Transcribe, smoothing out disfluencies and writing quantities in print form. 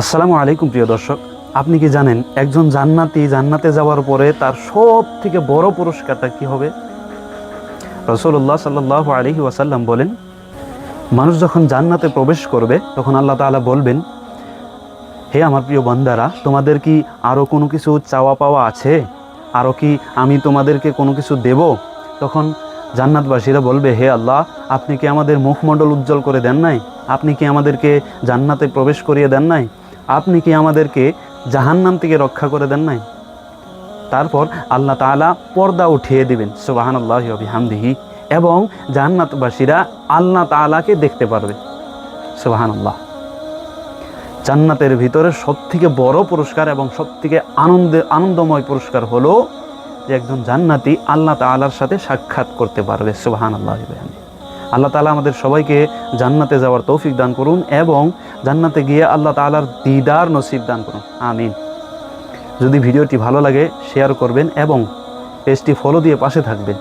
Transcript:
আসসালামু আলাইকুম প্রিয় দর্শক, আপনি কি জানেন একজন জান্নাতি জান্নাতে যাওয়ার পরে তার সব থেকে বড় পুরস্কারটা কি হবে? রাসূলুল্লাহ সাল্লাল্লাহু আলাইহি ওয়াসাল্লাম বলেন, মানুষ যখন জান্নাতে প্রবেশ করবে তখন আল্লাহ তাআলা বলবেন, হে আমার প্রিয় বান্দারা, তোমাদের কি আরও কোনো কিছু চাওয়া পাওয়া আছে? আরও কি আমি তোমাদেরকে কোনো কিছু দেব? তখন জান্নাতবাসীরা বলবে, হে আল্লাহ, আপনি কি আমাদের মুখমণ্ডল উজ্জ্বল করে দেন নাই? আপনি কি আমাদেরকে জান্নাতে প্রবেশ করিয়ে দেন নাই? আপনি কি আমাদেরকে জাহান্নাম থেকে রক্ষা করে দেন নাই? তারপর আল্লাহ তাআলা পর্দা উঠিয়ে দিবেন, সুবহানাল্লাহি ওয়া বিহামদিহি, এবং জান্নাতবাসীরা আল্লাহ তাআলাকে দেখতে পারবে। সুবহানাল্লাহ। জান্নাতের ভিতরে সবথেকে বড় পুরস্কার এবং সবথেকে আনন্দময় পুরস্কার হলো যে একজন জান্নাতি আল্লাহ তাআলার সাথে সাক্ষাৎ করতে পারবে। সুবহানাল্লাহ। আল্লাহ তাআলা আমাদের সবাইকে জান্নাতে যাওয়ার তৌফিক দান করুন এবং জান্নাতে গিয়ে আল্লাহ তাআলার দিদার নসিব দান করুন, আমিন। যদি ভিডিওটি ভালো লাগে শেয়ার করবেন এবং পেজটি ফলো দিয়ে পাশে থাকবেন।